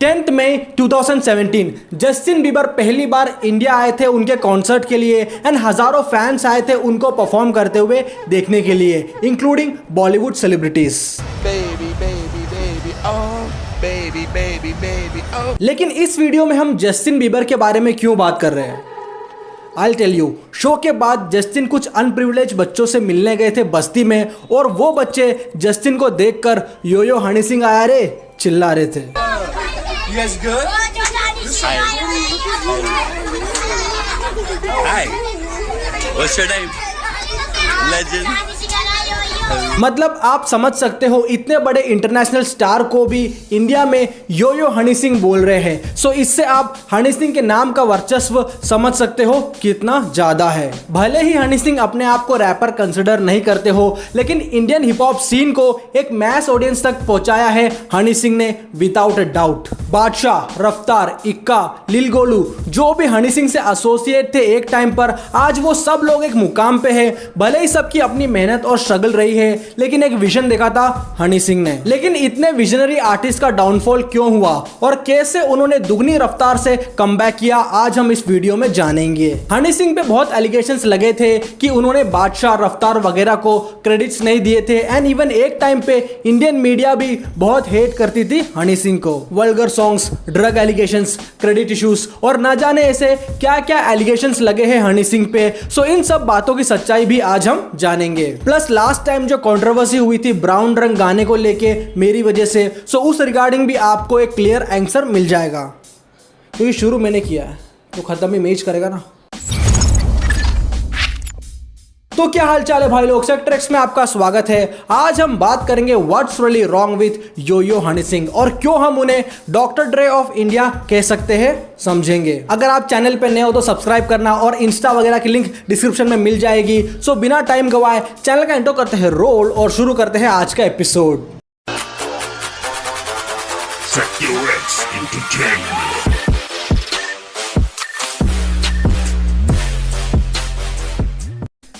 10 मई 2017 Justin Bieber पहली बार India आए थे उनके कॉन्सर्ट के लिए एंड हजारों फैंस आए थे उनको परफॉर्म करते हुए देखने के लिए, इंक्लूडिंग बॉलीवुड सेलिब्रिटीज। लेकिन इस वीडियो में हम जस्टिन बीबर के बारे में क्यों बात कर रहे हैं? I'll tell you। शो के बाद जस्टिन कुछ अनप्रिविलेज बच्चों से मिलने गए थे बस्ती में, और वो बच्चे जस्टिन को देखकर यो यो हनी सिंह आया रे चिल्ला रहे थे। You guys good? Hi. What's your name? Legend. मतलब आप समझ सकते हो, इतने बड़े इंटरनेशनल स्टार को भी इंडिया में यो यो हनी सिंह बोल रहे हैं। सो इससे आप हनी सिंह के नाम का वर्चस्व समझ सकते हो कितना ज्यादा है। भले ही हनी सिंह अपने आप को रैपर कंसिडर नहीं करते हो, लेकिन इंडियन हिप हॉप सीन को एक मैस ऑडियंस तक पहुंचाया है हनी सिंह ने विदाउट अ डाउट। बादशाह, रफ्तार, इक्का, लिल गोलू जो भी हनी सिंह से एसोसिएट थे एक टाइम पर, आज वो सब लोग एक मुकाम पे है। भले ही सबकी अपनी मेहनत और स्ट्रगल रही है, लेकिन एक विजन देखा था हनी सिंह ने। लेकिन इतने विजनरी आर्टिस्ट का डाउनफॉल क्यों हुआ और कैसे उन्होंने दुगनी रफ्तार से कमबैक किया, आज हम इस वीडियो में जानेंगे। हनी सिंह पे बहुत एलिगेशंस लगे थे कि उन्होंने बादशाह, रफ्तार वगैरह को क्रेडिट्स नहीं दिए थे, एंड इवन एक टाइम पे इंडियन मीडिया भी बहुत हेट करती थी हनी सिंह को। Vulgar songs, drug allegations, credit issues और ना जाने ऐसे क्या क्या एलिगेशंस लगे हैं हनी सिंह पे। सो इन सब बातों की सच्चाई भी आज हम जानेंगे। प्लस लास्ट टाइम जो कंट्रोवर्सी हुई थी ब्राउन रंग गाने को लेके मेरी वजह से, सो उस रिगार्डिंग भी आपको एक क्लियर आंसर मिल जाएगा। तो ये शुरू मैंने किया है तो खत्म ही मैच करेगा ना। तो क्या हाल चाल है भाई लोग, सेक्टर एक्स में आपका स्वागत है। आज हम बात करेंगे व्हाट्स रियली रॉन्ग विथ यो यो हनी सिंह और क्यों हम उन्हें डॉक्टर ड्रे ऑफ इंडिया कह सकते हैं, समझेंगे। अगर आप चैनल पे नए हो तो सब्सक्राइब करना और इंस्टा वगैरह की लिंक डिस्क्रिप्शन में मिल जाएगी। सो बिना टाइम गवाए चैनल का इंट्रो करते हैं रोल और शुरू करते हैं आज का एपिसोड।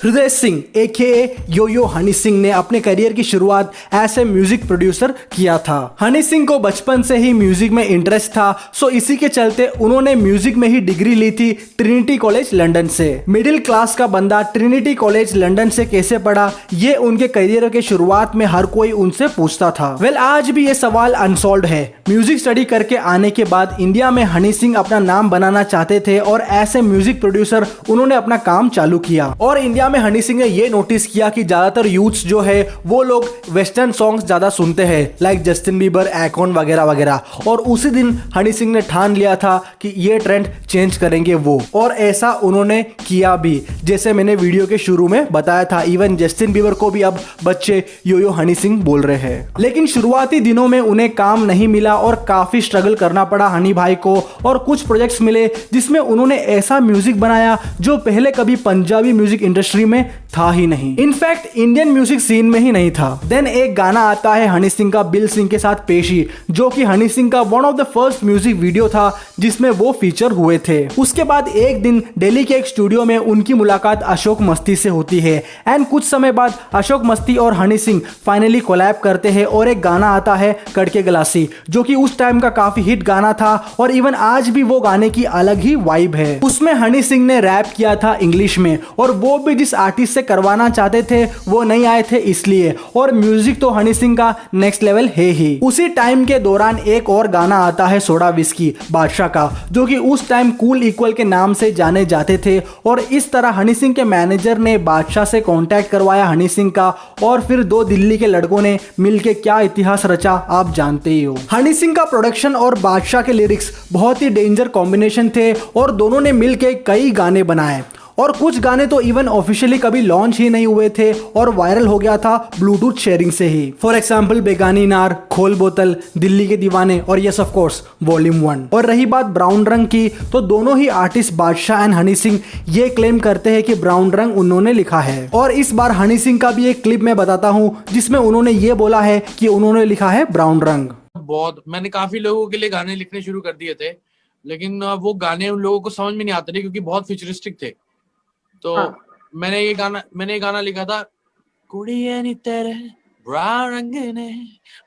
हृदय सिंह AKA यो यो हनी सिंह ने अपने करियर की शुरुआत एज ए म्यूजिक प्रोड्यूसर किया था। हनी सिंह को बचपन से ही म्यूजिक में इंटरेस्ट था, सो इसी के चलते उन्होंने म्यूजिक में ही डिग्री ली थी ट्रिनिटी कॉलेज लंदन से। मिडिल क्लास का बंदा ट्रिनिटी कॉलेज लंदन से कैसे पढ़ा, ये उनके करियर के शुरुआत में हर कोई उनसे पूछता था। वेल आज भी ये सवाल अनसॉल्व्ड है। म्यूजिक स्टडी करके आने के बाद इंडिया में हनी सिंह अपना नाम बनाना चाहते थे और एज ए म्यूजिक प्रोड्यूसर उन्होंने अपना काम चालू किया। और इंडिया में हनी सिंह ने ये नोटिस किया कि ज्यादातर यूथ्स जो है वो लोग वेस्टर्न सॉन्ग्स ज्यादा सुनते हैं, लाइक जस्टिन बीबर, एकॉन वगैरह वगैरह। और उसी दिन हनी सिंह ने ठान लिया था कि ये ट्रेंड चेंज करेंगे वो, और ऐसा उन्होंने किया भी, जैसे मैंने वीडियो के शुरू में बताया था। इवन जस्टिन बीबर को भी अब बच्चे यो यो हनी सिंह बोल रहे हैं। लेकिन शुरुआती दिनों में उन्हें काम नहीं मिला और काफी स्ट्रगल करना पड़ा हनी भाई को, और कुछ प्रोजेक्ट्स मिले जिसमें उन्होंने ऐसा म्यूजिक बनाया जो पहले कभी पंजाबी म्यूजिक इंडस्ट्री में था ही नहीं, इनफैक्ट इंडियन म्यूजिक सीन में ही नहीं था। देन एक गाना आता है हनी सिंह का बिल सिंह के साथ पेशी, जो कि हनी सिंह का one of the first music video था जिसमें वो फीचर हुए थे। उसके बाद एक दिन दिल्ली के एक स्टूडियो में उनकी मुलाकात अशोक मस्ती से होती है, एंड कुछ समय बाद अशोक मस्ती और हनी सिंह फाइनली कोलैब करते हैं और एक गाना आता है कड़के गलासी, जो कि उस टाइम का काफी हिट गाना था, और इवन आज भी वो गाने की अलग ही वाइब है। उसमें हनी सिंह ने रैप किया था इंग्लिश में, और वो भी जिस आर्टिस्ट से करवाना चाहते थे वो नहीं आए थे इसलिए, और म्यूजिक तो हनी सिंह का नेक्स्ट लेवल है ही। उसी टाइम के दौरान एक और गाना आता है सोडा विस्की बादशाह का, जो कि उस टाइम कूल इक्वल के नाम से जाने जाते थे, और इस तरह हनी सिंह के मैनेजर ने बादशाह से कांटेक्ट करवाया हनी सिंह का, और फिर दो दिल्ली के लड़कों ने मिलके क्या इतिहास रचा आप जानते ही हो। हनी सिंह का प्रोडक्शन और बादशाह के लिरिक्स बहुत ही डेंजर कॉम्बिनेशन थे, और दोनों ने मिलके कई गाने बनाए, और कुछ गाने तो इवन ऑफिशियली कभी लॉन्च ही नहीं हुए थे और वायरल हो गया था ब्लूटूथ शेयरिंग से ही। फॉर एग्जाम्पल बेगानी नार, खोल बोतल, दिल्ली के दीवाने और यस ऑफ कोर्स वॉल्यूम 1। और रही बात ब्राउन रंग की, तो दोनों ही आर्टिस्ट बादशाह एंड हनी सिंह ये क्लेम करते हैं कि ब्राउन रंग उन्होंने लिखा है। और इस बार हनी सिंह का भी एक क्लिप मैं बताता हूँ जिसमें उन्होंने ये बोला है कि उन्होंने लिखा है ब्राउन रंग। बहुत मैंने काफी लोगों के लिए गाने लिखने शुरू कर दिए थे, लेकिन वो गाने उन लोगों को समझ में नहीं आते थे क्योंकि बहुत फ्यूचरिस्टिक थे। तो मैंने ये गाना लिखा था, कुड़िए नी तेरे ब्राउन रंग ने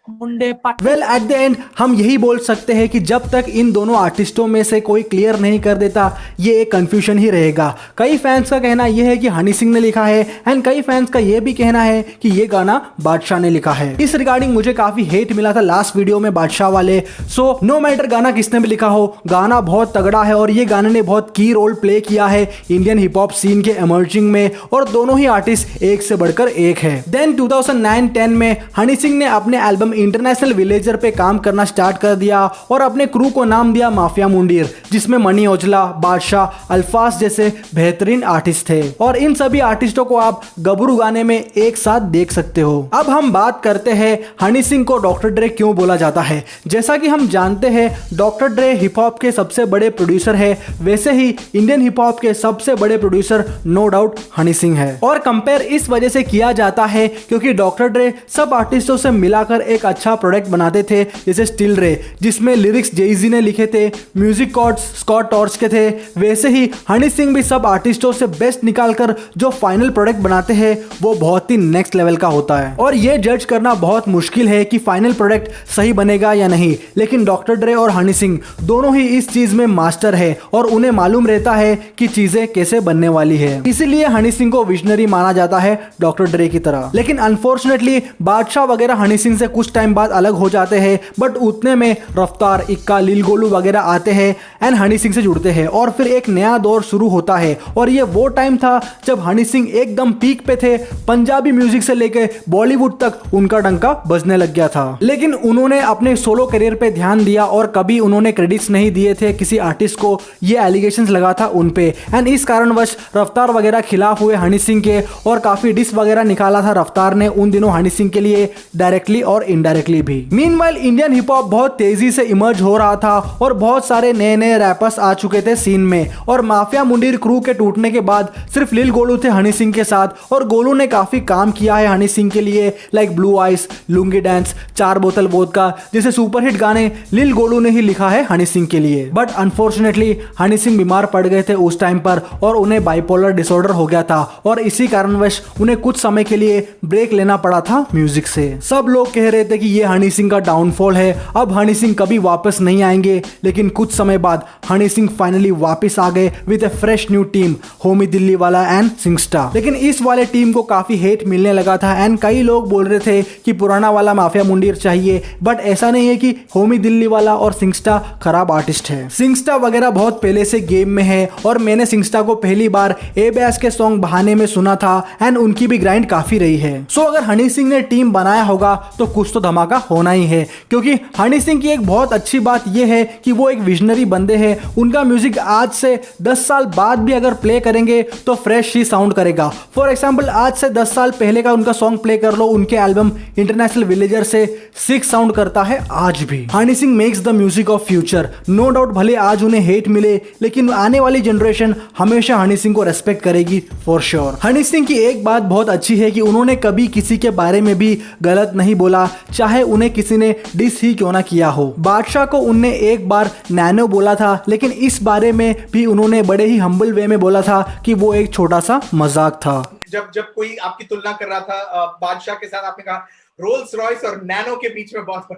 मुंडे पाटे। वेल एट द एंड हम यही बोल सकते हैं कि जब तक इन दोनों आर्टिस्टों में से कोई क्लियर नहीं कर देता ये एक कंफ्यूजन ही रहेगा। कई फैंस का कहना यह है कि हनी सिंह ने लिखा है एंड कई फैंस का यह भी कहना है कि ये गाना बादशाह ने लिखा है। इस रिगार्डिंग मुझे काफी हेट मिला था लास्ट वीडियो में बादशाह वाले। सो नो मैटर गाना किसने भी लिखा हो, गाना बहुत तगड़ा है और ये गाने ने बहुत की रोल प्ले किया है इंडियन हिप हॉप सीन के एमर्जिंग में और दोनों ही आर्टिस्ट एक से बढ़कर एक है। देन 2009-10 में हनी सिंह ने अपने एल्बम इंटरनेशनल विलेजर पे काम करना स्टार्ट कर दिया और अपने क्रू को नाम दिया माफिया मुंडीर, जिसमें मनी औजला, बादशाह, अल्फाज जैसे बेहतरीन आर्टिस्ट थे और इन सभी आर्टिस्टों को आप गबरू गाने में एक साथ देख सकते हो। अब हम बात करते हैं हनी सिंह को डॉक्टर ड्रे क्यों बोला जाता है। जैसा कि हम जानते हैं डॉक्टर ड्रे हिप हॉप के सबसे बड़े प्रोड्यूसर है, वैसे ही इंडियन हिप हॉप के सबसे बड़े producer no doubt Honey Singh है। और कंपेयर इस वजह से किया जाता है क्योंकि डॉक्टर ड्रे सब आर्टिस्टों से मिलाकर एक अच्छा प्रोडक्ट बनाते थे, जैसे स्टिल रे जिसमें लिरिक्स जेजी ने लिखे थे, म्यूजिक कॉर्ड्स स्कॉट टॉर्च के थे, वैसे ही हनी सिंह भी सब आर्टिस्टों से बेस्ट निकालकर जो फाइनल प्रोडक्ट बनाते हैं वो बहुत ही नेक्स्ट लेवल का होता है। और ये जज करना बहुत मुश्किल है कि फाइनल प्रोडक्ट सही बनेगा या नहीं, लेकिन डॉक्टर ड्रे और हनी सिंह दोनों ही इस चीज में मास्टर है और उन्हें मालूम रहता है कि चीजें कैसे बनने वाली है। इसीलिए हनी सिंह को विजनरी माना जाता है डॉक्टर ड्रे की तरह। लेकिन अनफॉर्चुनेटली बादशाह वगैरह हनी सिंह से कुछ टाइम बाद अलग हो जाते हैं, बट उतने में रफ्तार, इक्का, लील गोलू वगैरह आते हैं एंड हनी सिंह से जुड़ते हैं और फिर एक नया दौर शुरू होता है। और ये वो टाइम था जब हनी सिंह एकदम पीक पे थे, पंजाबी म्यूजिक से लेके बॉलीवुड तक उनका डंका बजने लग गया था। लेकिन उन्होंने अपने सोलो करियर पे ध्यान दिया और कभी उन्होंने क्रेडिट्स नहीं दिए थे किसी आर्टिस्ट को, ये एलिगेशंस लगा था उन पे एंड इस कारणवश रफ्तार वगैरह खिलाफ हुए हनी सिंह के और काफी डिस वगैरह निकाला था रफ्तार ने उन दिनों हनी सिंह के लिए, डायरेक्टली और इनडायरेक्टली भी। मीनवाइल इंडियन हिप हॉप बहुत तेजी से इमर्ज हो रहा था और बहुत सारे नए नए रैपर्स आ चुके थे सीन में और माफिया मुंडीर क्रू के टूटने के बाद सिर्फ लिल गोलू थे हनी सिंह के साथ और गोलू ने काफी काम किया है हनी सिंह के लिए, like blue eyes, lungi dance, 4 बोतल वोदका जैसे सुपरहिट गाने लिल गोलू ने ही लिखा है हनी सिंह के लिए। बट अनफॉर्चुनेटली हनी सिंह बीमार पड़ गए थे उस टाइम पर और उन्हें बाइपोलर डिसऑर्डर हो गया था और इसी कारणवश उन्हें कुछ समय के लिए ब्रेक लेना पड़ा था म्यूजिक से। सब लोग कह रहे थे कि ये हनी सिंह का डाउनफॉल है, अब हनी सिंह कभी वापस नहीं आएंगे, लेकिन कुछ समय बाद हनी सिंह फाइनली वापस आ गए with A fresh new team, Homi Delhi वाला एंड सिंगस्टा। लेकिन इस वाले टीम को काफी हेट मिलने लगा था एंड कई लोग बोल रहे थे कि पुराना वाला माफिया मुंडीर चाहिए, बट ऐसा नहीं है कि होमी दिल्ली वाला और सिंगस्टा खराब आर्टिस्ट है। सिंगस्टा वगैरह बहुत पहले से गेम में है और मैंने सिंगस्टा को पहली बार ए बैस के सॉन्ग बहाने में सुना था एंड उनकी भी ग्राइंड काफी रही है। सो अगर हनी सिंह ने टीम बनाया होगा तो कुछ तो धमाका होना ही है, क्योंकि हनी सिंह की एक बहुत अच्छी बात यह है कि वो एक विजनरी बंदे हैं। उनका म्यूजिक आज से 10 साल बाद भी अगर प्ले करेंगे तो फ्रेश ही साउंड करेगा। फॉर एग्जांपल आज से 10 साल पहले का उनका सॉन्ग प्ले कर लो, उनके एल्बम इंटरनेशनल विलेजर से 6 साउंड करता है आज भी। Honey Singh makes the music of future. No doubt भले आज उन्हें हेट मिले, लेकिन आने वाली जनरेशन हमेशा हनी सिंह को रेस्पेक्ट करेगी फॉर श्योर। हनी सिंह की एक बात बहुत अच्छी है कि उन्होंने कभी किसी के बारे में भी गलत नहीं बोला, चाहे उन्हें किसी ने डिस ही क्यों ना किया हो। बादशाह को उनने एक बार नैनो बोला था, लेकिन इस बारे में भी उन्होंने बड़े ही हम्बल वे में बोला था कि वो एक छोटा सा मजाक था। जब कोई आपकी तुलना कर रहा था बादशाह के साथ, आपने कहा रोल्स रॉयस और नैनो के बीच में बहुत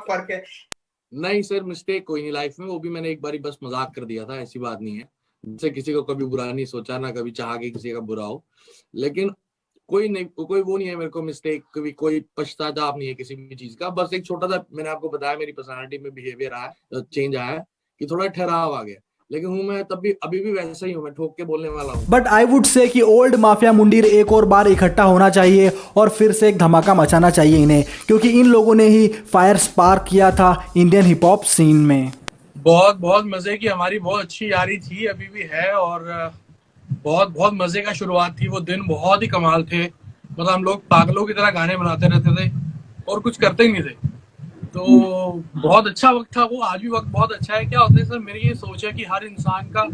फर्क है। नहीं सर, मिस्टेक कोई नहीं लाइफ में, वो भी मैंने एक बारी बस मजाक कर दिया था, ऐसी बात नहीं है। जैसे किसी को कभी बुरा नहीं सोचा, ना कभी चाहा कि किसी का बुरा हो, लेकिन कोई वो नहीं है मेरे को मिस्टेक, कभी कोई पश्चाताप नहीं है किसी भी चीज का। बस एक छोटा सा मैंने आपको बताया मेरी पर्सनालिटी में बिहेवियर आया, चेंज आया है कि थोड़ा ठहराव आ गया, लेकिन हूँ मैं तब भी अभी भी वैसा ही हूँ, मैं ठोक के बोलने वाला हूँ। बट आई वुड से कि ओल्ड माफिया मुंडीर एक और बार इकट्ठा होना चाहिए और फिर से एक धमाका मचाना चाहिए इन्हें, क्योंकि इन लोगों ने ही फायर स्पार्क किया था इंडियन हिप हॉप सीन में। बहुत मजे की हमारी बहुत अच्छी यारी थी, अभी भी है, और बहुत मजे का शुरुआत थी। वो दिन बहुत ही कमाल थे, मतलब हम लोग पागलों की तरह गाने बनाते रहते थे और कुछ करते ही नहीं थे, तो बहुत अच्छा वक्त था वो। आज भी वक्त बहुत अच्छा है। क्या होता है सर, मेरी ये सोच है कि हर इंसान का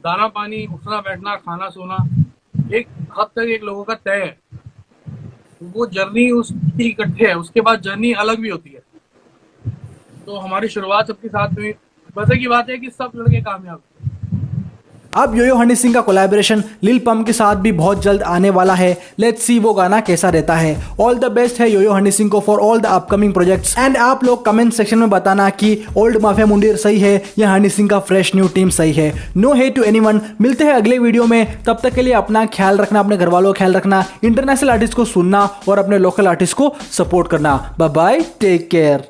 दाना पानी, उठना बैठना, खाना सोना एक हद तक एक लोगों का तय है, वो जर्नी उसकी इकट्ठे है, उसके बाद जर्नी अलग भी होती है। तो हमारी शुरुआत सबके साथ हुई, बस की बात है कि सब लड़के कामयाब। अब योयो हनी सिंह का कोलैबोरेशन लिल पंप के साथ भी बहुत जल्द आने वाला है। लेट्स सी वो गाना कैसा रहता है। ऑल द बेस्ट है योयो हनी सिंह को for all the upcoming projects. And आप लोग कमेंट सेक्शन में बताना कि ओल्ड माफिया मुंडीर सही है या हनी सिंह का फ्रेश न्यू टीम सही है। No hate to anyone. मिलते हैं अगले वीडियो में, तब तक के लिए अपना ख्याल रखना, अपने घर वालों का ख्याल रखना, इंटरनेशनल आर्टिस्ट को सुनना और अपने लोकल आर्टिस्ट को सपोर्ट करना। Bye bye, take care.